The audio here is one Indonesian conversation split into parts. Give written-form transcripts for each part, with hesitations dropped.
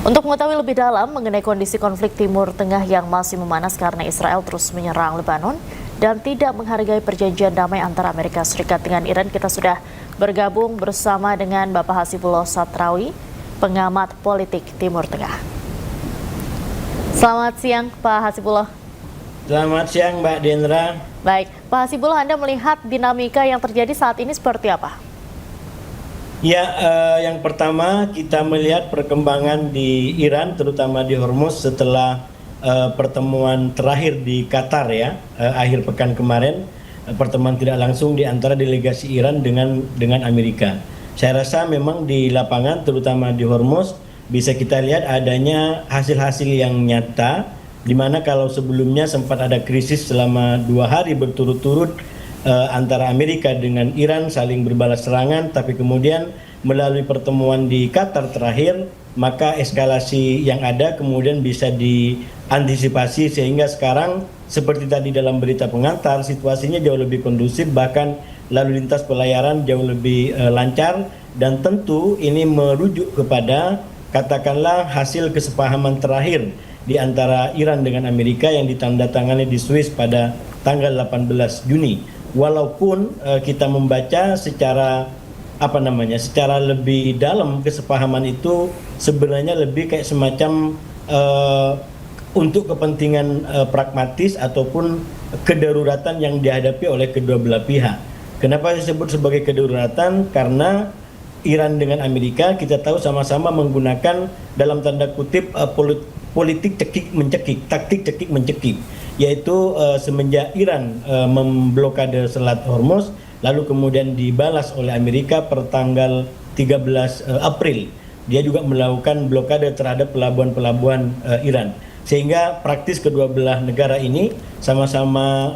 Untuk mengetahui lebih dalam mengenai kondisi konflik Timur Tengah yang masih memanas karena Israel terus menyerang Lebanon dan tidak menghargai perjanjian damai antara Amerika Serikat dengan Iran, kita sudah bergabung bersama dengan Bapak Hasibullah Satrawi, pengamat politik Timur Tengah. Selamat siang, Pak Hasibullah. Selamat siang, Mbak Dendra. Baik, Pak Hasibullah, Anda melihat dinamika yang terjadi saat ini seperti apa? Ya, yang pertama kita melihat perkembangan di Iran, terutama di Hormuz setelah pertemuan terakhir di Qatar ya, akhir pekan kemarin, pertemuan tidak langsung di antara delegasi Iran dengan Amerika. Saya rasa memang di lapangan, terutama di Hormuz, bisa kita lihat adanya hasil-hasil yang nyata, di mana kalau sebelumnya sempat ada krisis selama 2 hari berturut-turut antara Amerika dengan Iran saling berbalas serangan, tapi kemudian melalui pertemuan di Qatar terakhir, maka eskalasi yang ada kemudian bisa diantisipasi sehingga sekarang seperti tadi dalam berita pengantar, situasinya jauh lebih kondusif, bahkan lalu lintas pelayaran jauh lebih lancar, dan tentu ini merujuk kepada katakanlah hasil kesepahaman terakhir di antara Iran dengan Amerika yang ditandatangani di Swiss pada tanggal 18 Juni. Walaupun kita membaca secara secara lebih dalam, kesepahaman itu sebenarnya lebih kayak semacam untuk kepentingan pragmatis ataupun kedaruratan yang dihadapi oleh kedua belah pihak. Kenapa disebut sebagai kedaruratan? Karena Iran dengan Amerika kita tahu sama-sama menggunakan dalam tanda kutip politik cekik mencekik, taktik cekik mencekik, yaitu semenjak Iran memblokade Selat Hormuz, lalu kemudian dibalas oleh Amerika per tanggal 13 April. Dia juga melakukan blokade terhadap pelabuhan-pelabuhan Iran. Sehingga praktis kedua belah negara ini sama-sama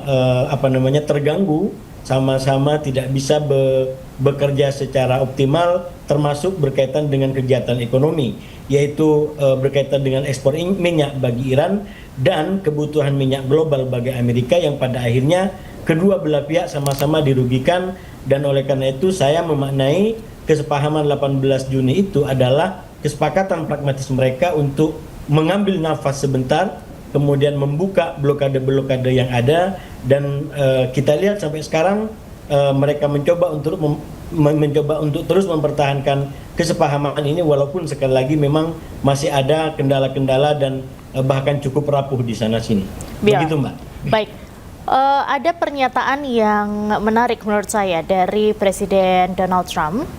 terganggu, sama-sama tidak bisa bekerja secara optimal, termasuk berkaitan dengan kegiatan ekonomi, yaitu berkaitan dengan ekspor minyak bagi Iran dan kebutuhan minyak global bagi Amerika, yang pada akhirnya kedua belah pihak sama-sama dirugikan. Dan oleh karena itu saya memaknai kesepahaman 18 Juni itu adalah kesepakatan pragmatis mereka untuk mengambil nafas sebentar, kemudian membuka blokade-blokade yang ada, dan kita lihat sampai sekarang mereka mencoba untuk terus mempertahankan kesepahaman ini, walaupun sekali lagi memang masih ada kendala-kendala dan bahkan cukup rapuh di sana sini. Begitu, Mbak. Baik. Ada pernyataan yang menarik menurut saya dari Presiden Donald Trump.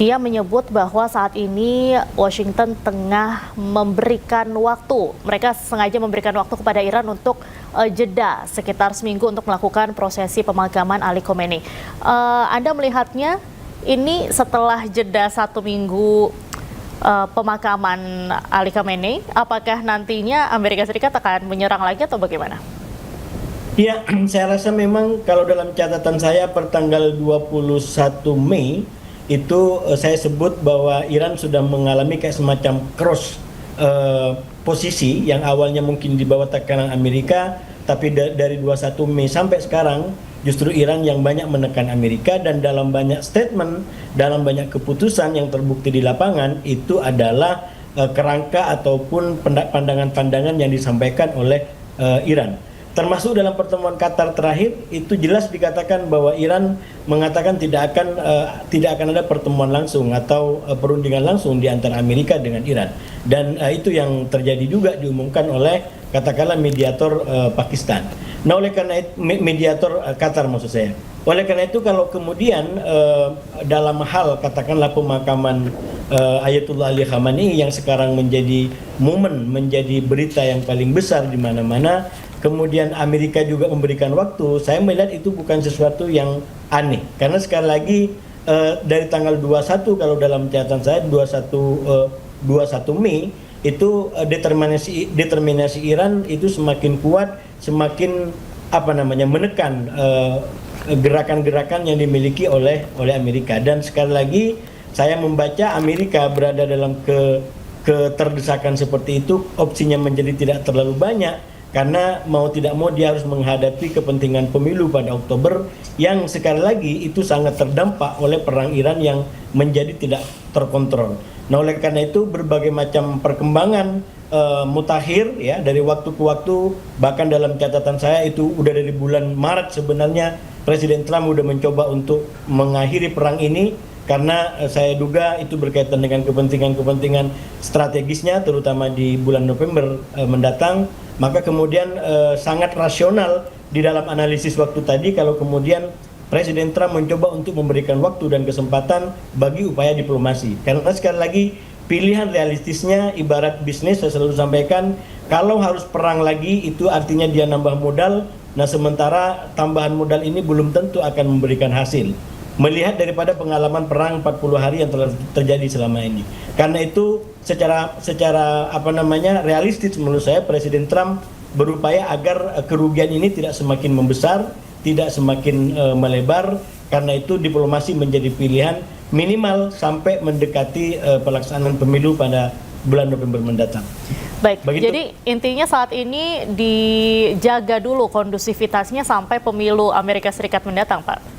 Dia menyebut bahwa saat ini Washington tengah memberikan waktu, mereka sengaja memberikan waktu kepada Iran untuk jeda sekitar seminggu untuk melakukan prosesi pemakaman Ali Khamenei. Anda melihatnya ini setelah jeda 1 minggu pemakaman Ali Khamenei, apakah nantinya Amerika Serikat akan menyerang lagi atau bagaimana? Ya, saya rasa memang kalau dalam catatan saya per tanggal 21 Mei itu saya sebut bahwa Iran sudah mengalami kayak semacam cross posisi yang awalnya mungkin di bawah tekanan Amerika, tapi dari 21 Mei sampai sekarang justru Iran yang banyak menekan Amerika, dan dalam banyak statement, dalam banyak keputusan yang terbukti di lapangan itu adalah kerangka ataupun pandangan-pandangan yang disampaikan oleh Iran. Termasuk dalam pertemuan Qatar terakhir itu jelas dikatakan bahwa Iran mengatakan tidak akan ada pertemuan langsung atau perundingan langsung di antara Amerika dengan Iran, dan itu yang terjadi juga diumumkan oleh katakanlah mediator Pakistan. Nah, oleh karena itu, mediator Qatar maksud saya. Oleh karena itu kalau kemudian dalam hal katakanlah pemakaman Ayatullah Ali Khamenei yang sekarang menjadi momen, menjadi berita yang paling besar di mana-mana, kemudian Amerika juga memberikan waktu, saya melihat itu bukan sesuatu yang aneh. Karena sekali lagi dari tanggal 21, kalau dalam catatan saya 21 Mei itu determinasi Iran itu semakin kuat, semakin menekan gerakan-gerakan yang dimiliki oleh Amerika. Dan sekali lagi saya membaca Amerika berada dalam keterdesakan seperti itu, opsinya menjadi tidak terlalu banyak, karena mau tidak mau dia harus menghadapi kepentingan pemilu pada Oktober yang sekali lagi itu sangat terdampak oleh perang Iran yang menjadi tidak terkontrol. Nah, oleh karena itu berbagai macam perkembangan mutakhir ya dari waktu ke waktu, bahkan dalam catatan saya itu udah dari bulan Maret sebenarnya Presiden Trump udah mencoba untuk mengakhiri perang ini karena saya duga itu berkaitan dengan kepentingan-kepentingan strategisnya terutama di bulan November mendatang. Maka kemudian sangat rasional di dalam analisis waktu tadi kalau kemudian Presiden Trump mencoba untuk memberikan waktu dan kesempatan bagi upaya diplomasi. Karena sekali lagi pilihan realistisnya ibarat bisnis, saya selalu sampaikan, kalau harus perang lagi itu artinya dia nambah modal. Nah, sementara tambahan modal ini belum tentu akan memberikan hasil. Melihat daripada pengalaman perang 40 hari yang telah terjadi selama ini. Karena itu secara realistis menurut saya Presiden Trump berupaya agar kerugian ini tidak semakin membesar, tidak semakin melebar. Karena itu diplomasi menjadi pilihan minimal sampai mendekati pelaksanaan pemilu pada bulan November mendatang. Baik, Begitu? jadi intinya saat ini dijaga dulu kondusivitasnya sampai pemilu Amerika Serikat mendatang, Pak.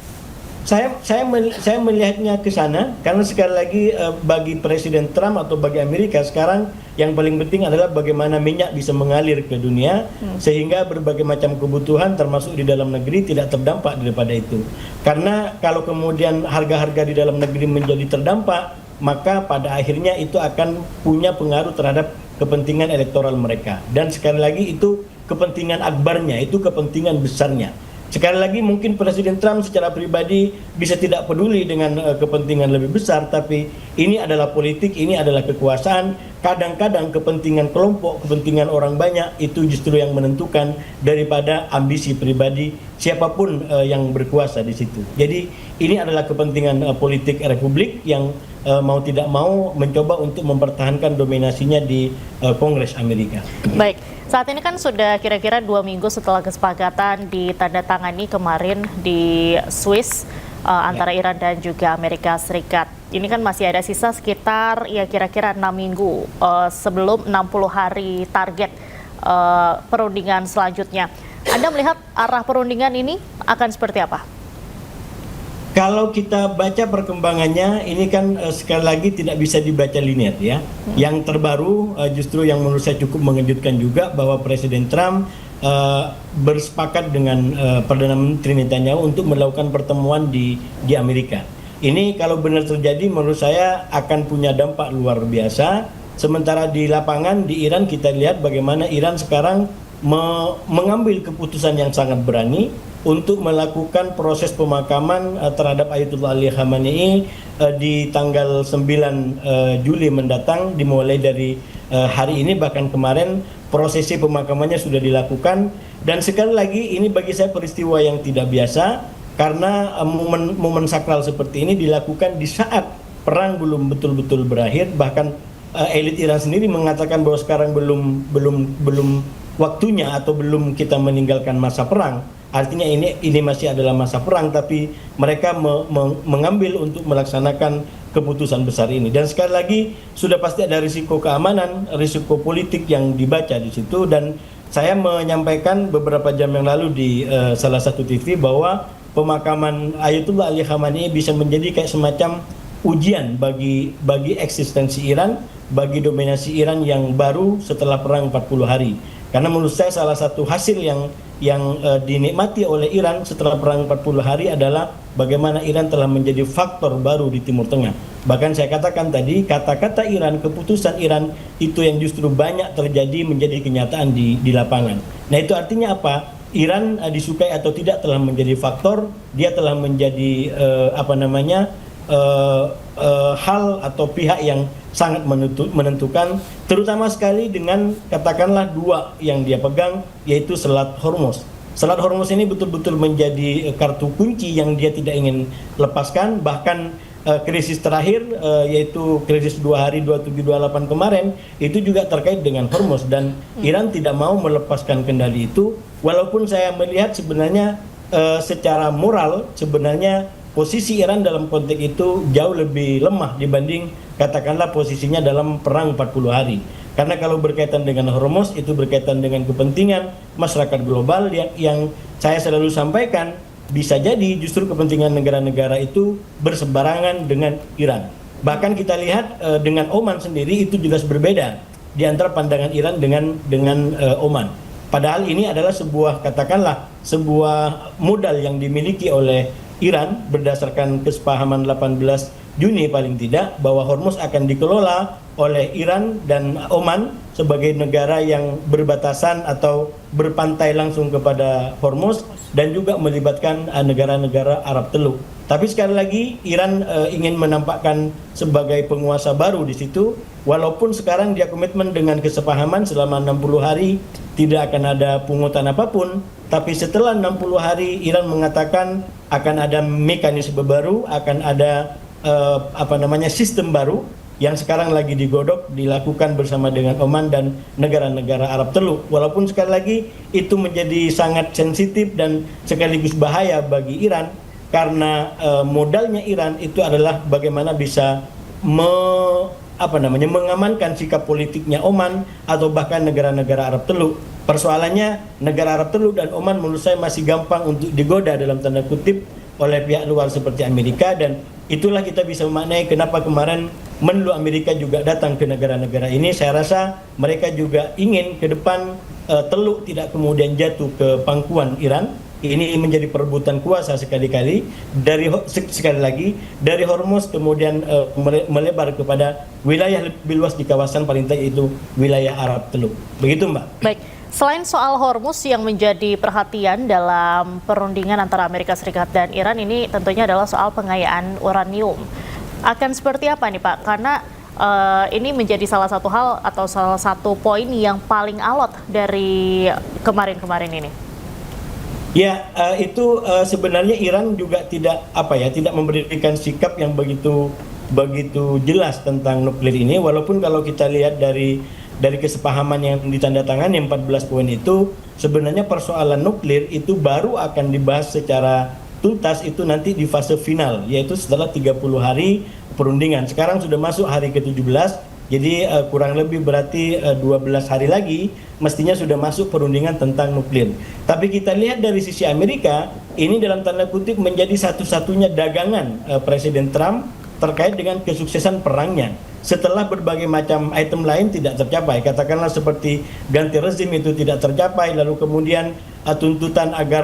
Saya melihatnya ke sana karena sekali lagi bagi Presiden Trump atau bagi Amerika sekarang yang paling penting adalah bagaimana minyak bisa mengalir ke dunia sehingga berbagai macam kebutuhan termasuk di dalam negeri tidak terdampak daripada itu. Karena kalau kemudian harga-harga di dalam negeri menjadi terdampak, maka pada akhirnya itu akan punya pengaruh terhadap kepentingan elektoral mereka. Dan sekali lagi itu kepentingan akbarnya, itu kepentingan besarnya. Sekali lagi mungkin Presiden Trump secara pribadi bisa tidak peduli dengan kepentingan lebih besar, tapi ini adalah politik, ini adalah kekuasaan. Kadang-kadang kepentingan kelompok, kepentingan orang banyak itu justru yang menentukan daripada ambisi pribadi siapapun yang berkuasa di situ. Jadi ini adalah kepentingan politik Republik yang mau tidak mau mencoba untuk mempertahankan dominasinya di Kongres Amerika. Baik, saat ini kan sudah kira-kira 2 minggu setelah kesepakatan ditandatangani kemarin di Swiss antara Iran dan juga Amerika Serikat. Ini kan masih ada sisa sekitar ya kira-kira 6 minggu sebelum 60 hari target perundingan selanjutnya. Anda melihat arah perundingan ini akan seperti apa? Kalau kita baca perkembangannya, ini kan sekali lagi tidak bisa dibaca linear ya. Yang terbaru justru yang menurut saya cukup mengejutkan juga bahwa Presiden Trump bersepakat dengan Perdana Menteri Netanyahu untuk melakukan pertemuan di Amerika. Ini kalau benar terjadi menurut saya akan punya dampak luar biasa. Sementara di lapangan di Iran kita lihat bagaimana Iran sekarang mengambil keputusan yang sangat berani untuk melakukan proses pemakaman terhadap Ayatollah Ali Khamenei di tanggal 9 Juli mendatang, dimulai dari hari ini, bahkan kemarin prosesi pemakamannya sudah dilakukan. Dan sekali lagi ini bagi saya peristiwa yang tidak biasa karena momen sakral seperti ini dilakukan di saat perang belum betul-betul berakhir. Bahkan elit Iran sendiri mengatakan bahwa sekarang belum waktunya atau belum kita meninggalkan masa perang. Artinya ini masih adalah masa perang, tapi mereka mengambil untuk melaksanakan keputusan besar ini. Dan sekali lagi sudah pasti ada risiko keamanan, risiko politik yang dibaca di situ. Dan saya menyampaikan beberapa jam yang lalu di salah satu TV bahwa pemakaman Ayatollah Ali Khamenei bisa menjadi kayak semacam ujian bagi eksistensi Iran, bagi dominasi Iran yang baru setelah perang 40 hari. Karena menurut saya salah satu hasil yang dinikmati oleh Iran setelah perang 40 hari adalah bagaimana Iran telah menjadi faktor baru di Timur Tengah. Bahkan saya katakan tadi, kata-kata Iran, keputusan Iran itu yang justru banyak terjadi menjadi kenyataan di lapangan. Nah, itu artinya apa? Iran disukai atau tidak telah menjadi faktor, dia telah menjadi hal atau pihak yang sangat menentukan, terutama sekali dengan katakanlah dua yang dia pegang, yaitu Selat Hormuz. Selat Hormuz ini betul-betul menjadi kartu kunci yang dia tidak ingin lepaskan. Bahkan krisis terakhir yaitu krisis 2 hari 27-28 kemarin itu juga terkait dengan Hormuz, dan Iran tidak mau melepaskan kendali itu. Walaupun saya melihat sebenarnya secara moral sebenarnya posisi Iran dalam konteks itu jauh lebih lemah dibanding katakanlah posisinya dalam perang 40 hari. Karena kalau berkaitan dengan Hormuz itu berkaitan dengan kepentingan masyarakat global yang saya selalu sampaikan bisa jadi justru kepentingan negara-negara itu berseberangan dengan Iran. Bahkan kita lihat dengan Oman sendiri itu jelas berbeda di antara pandangan Iran dengan Oman. Padahal ini adalah sebuah, katakanlah, sebuah modal yang dimiliki oleh Iran berdasarkan kesepahaman 18 Juni paling tidak, bahwa Hormuz akan dikelola oleh Iran dan Oman sebagai negara yang berbatasan atau berpantai langsung kepada Hormuz dan juga melibatkan negara-negara Arab Teluk. Tapi sekali lagi Iran ingin menampakkan sebagai penguasa baru di situ, walaupun sekarang dia komitmen dengan kesepahaman selama 60 hari tidak akan ada pungutan apapun, tapi setelah 60 hari Iran mengatakan akan ada mekanisme baru, akan ada sistem baru yang sekarang lagi digodok, dilakukan bersama dengan Oman dan negara-negara Arab Teluk. Walaupun sekali lagi itu menjadi sangat sensitif dan sekaligus bahaya bagi Iran, karena modalnya Iran itu adalah bagaimana bisa mengamankan sikap politiknya Oman atau bahkan negara-negara Arab Teluk. Persoalannya negara Arab Teluk dan Oman menurut saya masih gampang untuk digoda dalam tanda kutip oleh pihak luar seperti Amerika, dan itulah kita bisa memaknai kenapa kemarin menlu Amerika juga datang ke negara-negara ini. Saya rasa mereka juga ingin ke depan Teluk tidak kemudian jatuh ke pangkuan Iran. Ini menjadi perebutan kuasa sekali-kali sekali lagi dari Hormuz kemudian melebar kepada wilayah lebih luas di kawasan paling tidak itu wilayah Arab Teluk. Begitu, Mbak. Baik. Selain soal Hormuz yang menjadi perhatian dalam perundingan antara Amerika Serikat dan Iran, ini tentunya adalah soal pengayaan uranium. Akan seperti apa nih Pak? Karena ini menjadi salah satu hal atau salah satu poin yang paling alot dari kemarin-kemarin ini. Ya, itu sebenarnya Iran juga tidak memberikan sikap yang begitu jelas tentang nuklir ini, walaupun kalau kita lihat dari kesepahaman yang ditandatangani 14 poin itu, sebenarnya persoalan nuklir itu baru akan dibahas secara tuntas itu nanti di fase final, yaitu setelah 30 hari perundingan. Sekarang sudah masuk hari ke-17, jadi kurang lebih berarti 12 hari lagi mestinya sudah masuk perundingan tentang nuklir. Tapi kita lihat dari sisi Amerika, ini dalam tanda kutip menjadi satu-satunya dagangan Presiden Trump terkait dengan kesuksesan perangnya. Setelah berbagai macam item lain tidak tercapai, katakanlah seperti ganti rezim itu tidak tercapai, lalu kemudian tuntutan agar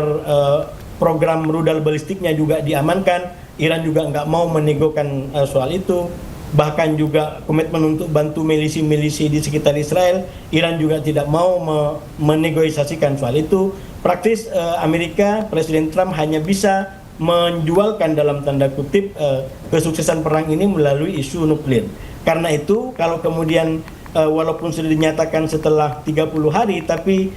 program rudal balistiknya juga diamankan, Iran juga nggak mau menegokan soal itu. Bahkan juga komitmen untuk bantu milisi-milisi di sekitar Israel, Iran juga tidak mau menegosiasikan soal itu. Praktis Amerika, Presiden Trump hanya bisa menjualkan dalam tanda kutip kesuksesan perang ini melalui isu nuklir. Karena itu kalau kemudian walaupun sudah dinyatakan setelah 30 hari, tapi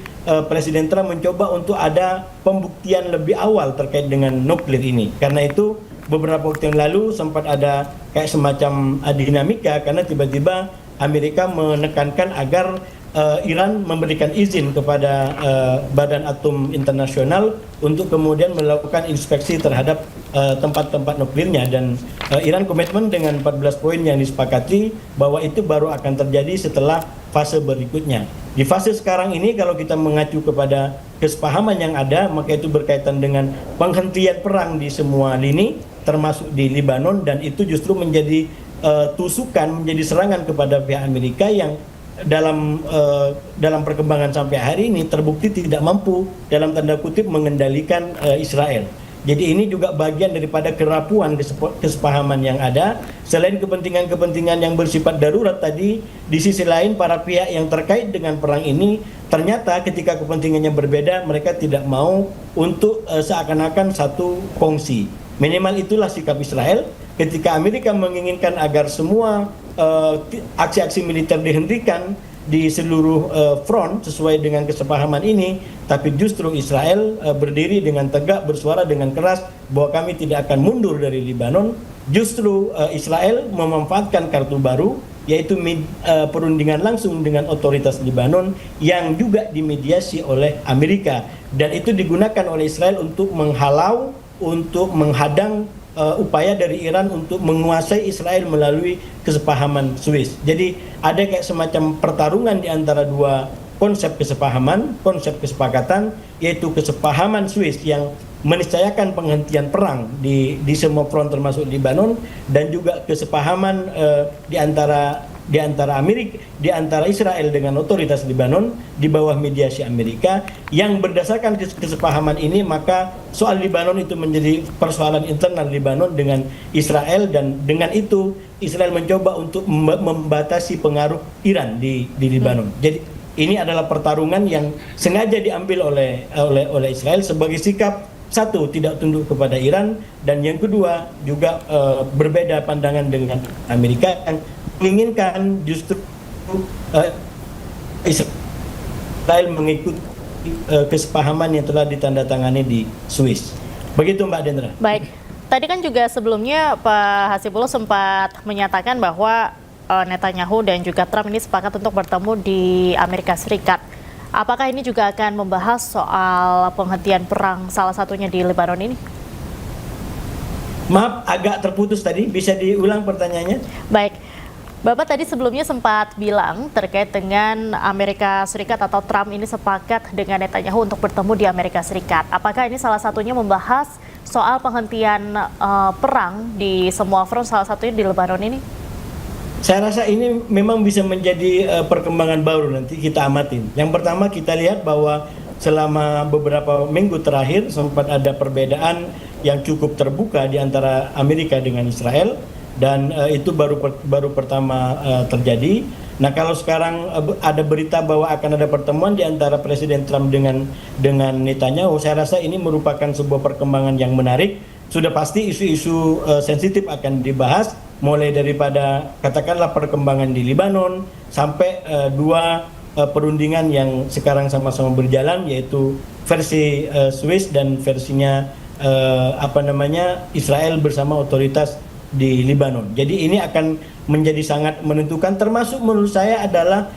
Presiden Trump mencoba untuk ada pembuktian lebih awal terkait dengan nuklir ini. Karena itu beberapa waktu yang lalu sempat ada kayak semacam dinamika, karena tiba-tiba Amerika menekankan agar Iran memberikan izin kepada Badan Atom Internasional untuk kemudian melakukan inspeksi terhadap tempat-tempat nuklirnya, dan Iran komitmen dengan 14 poin yang disepakati bahwa itu baru akan terjadi setelah fase berikutnya. Di fase sekarang ini kalau kita mengacu kepada kesepahaman yang ada, maka itu berkaitan dengan penghentian perang di semua lini termasuk di Lebanon, dan itu justru menjadi tusukan, menjadi serangan kepada pihak Amerika yang dalam perkembangan sampai hari ini terbukti tidak mampu dalam tanda kutip mengendalikan Israel. Jadi ini juga bagian daripada kerapuan kesepahaman yang ada. Selain kepentingan-kepentingan yang bersifat darurat tadi, di sisi lain para pihak yang terkait dengan perang ini ternyata ketika kepentingannya berbeda, mereka tidak mau untuk seakan-akan satu kongsi. Minimal itulah sikap Israel ketika Amerika menginginkan agar semua aksi-aksi militer dihentikan di seluruh front sesuai dengan kesepahaman ini, tapi justru Israel berdiri dengan tegak, bersuara dengan keras bahwa kami tidak akan mundur dari Lebanon. Justru Israel memanfaatkan kartu baru, yaitu perundingan langsung dengan otoritas Lebanon yang juga dimediasi oleh Amerika, dan itu digunakan oleh Israel untuk menghalau, untuk menghadang upaya dari Iran untuk menguasai Israel melalui kesepahaman Swiss. Jadi ada kayak semacam pertarungan di antara dua konsep kesepahaman, konsep kesepakatan, yaitu kesepahaman Swiss yang meniscayakan penghentian perang di semua front termasuk Lebanon, dan juga kesepahaman di antara Israel dengan otoritas Lebanon di bawah mediasi Amerika, yang berdasarkan kesepahaman ini maka soal Lebanon itu menjadi persoalan internal Lebanon dengan Israel, dan dengan itu Israel mencoba untuk membatasi pengaruh Iran di Lebanon. Jadi ini adalah pertarungan yang sengaja diambil oleh Israel sebagai sikap, satu, tidak tunduk kepada Iran, dan yang kedua juga berbeda pandangan dengan Amerika yang menginginkan justru Israel mengikuti kesepahaman yang telah ditandatangani di Swiss. Begitu Mbak Dendra. Baik, tadi kan juga sebelumnya Pak Hasibullah sempat menyatakan bahwa Netanyahu dan juga Trump ini sepakat untuk bertemu di Amerika Serikat. Apakah ini juga akan membahas soal penghentian perang salah satunya di Lebanon ini? Maaf, agak terputus tadi. Bisa diulang pertanyaannya? Baik, Bapak tadi sebelumnya sempat bilang terkait dengan Amerika Serikat atau Trump ini sepakat dengan Netanyahu untuk bertemu di Amerika Serikat. Apakah ini salah satunya membahas soal penghentian perang di semua front, salah satunya di Lebanon ini? Saya rasa ini memang bisa menjadi perkembangan baru, nanti kita amatin. Yang pertama, kita lihat bahwa selama beberapa minggu terakhir sempat ada perbedaan yang cukup terbuka di antara Amerika dengan Israel, dan itu baru pertama terjadi. Nah, kalau sekarang ada berita bahwa akan ada pertemuan di antara Presiden Trump dengan Netanyahu, saya rasa ini merupakan sebuah perkembangan yang menarik. Sudah pasti isu-isu sensitif akan dibahas, mulai daripada katakanlah perkembangan di Lebanon sampai dua perundingan yang sekarang sama-sama berjalan, yaitu versi Swiss dan versinya Israel bersama otoritas di Lebanon. Jadi ini akan menjadi sangat menentukan, termasuk menurut saya adalah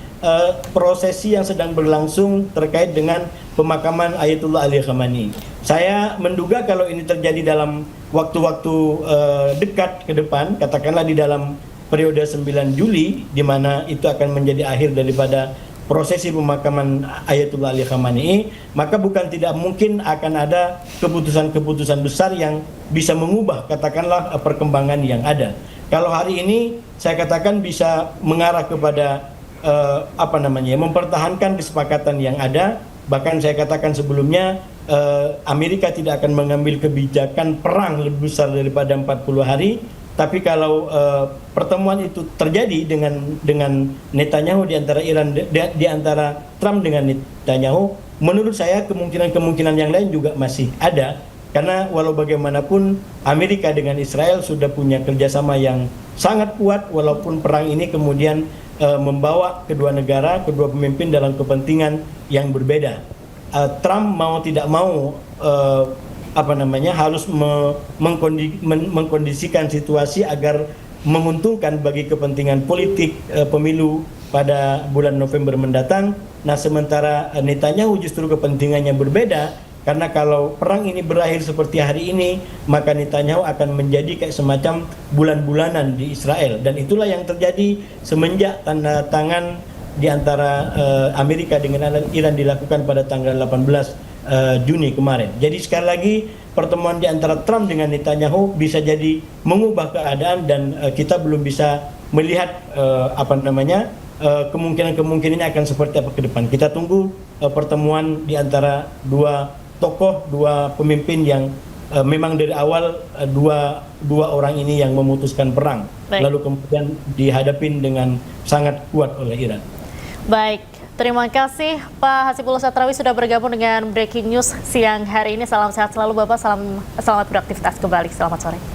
prosesi yang sedang berlangsung terkait dengan pemakaman Ayatullah Ali Khamenei. Saya menduga kalau ini terjadi dalam waktu-waktu dekat ke depan, katakanlah di dalam periode 9 Juli, di mana itu akan menjadi akhir daripada prosesi pemakaman Ayatullah Ali Khamenei, maka bukan tidak mungkin akan ada keputusan-keputusan besar yang bisa mengubah katakanlah perkembangan yang ada. Kalau hari ini saya katakan bisa mengarah kepada mempertahankan kesepakatan yang ada. Bahkan saya katakan sebelumnya, Amerika tidak akan mengambil kebijakan perang lebih besar daripada 40 hari. Tapi kalau pertemuan itu terjadi dengan Netanyahu di antara Trump dengan Netanyahu, menurut saya kemungkinan yang lain juga masih ada, karena walau bagaimanapun Amerika dengan Israel sudah punya kerjasama yang sangat kuat, walaupun perang ini kemudian membawa kedua negara, kedua pemimpin dalam kepentingan yang berbeda. Trump mau tidak mau harus mengkondisikan situasi agar menguntungkan bagi kepentingan politik pemilu pada bulan November mendatang. Nah, sementara Netanyahu justru kepentingannya berbeda, karena kalau perang ini berakhir seperti hari ini, maka Netanyahu akan menjadi kayak semacam bulan-bulanan di Israel, dan itulah yang terjadi semenjak tanda tangan di antara Amerika dengan Iran dilakukan pada tanggal 18 Juni kemarin. Jadi sekali lagi, pertemuan di antara Trump dengan Netanyahu bisa jadi mengubah keadaan, dan kita belum bisa melihat kemungkinan akan seperti apa ke depan. Kita tunggu pertemuan di antara dua tokoh, dua pemimpin yang memang dari awal dua orang ini yang memutuskan perang. Baik. Lalu kemudian dihadapin dengan sangat kuat oleh Iran. Baik, terima kasih Pak Hasibullah Satrawi sudah bergabung dengan Breaking News siang hari ini. Salam sehat selalu Bapak, selamat beraktivitas kembali. Selamat sore.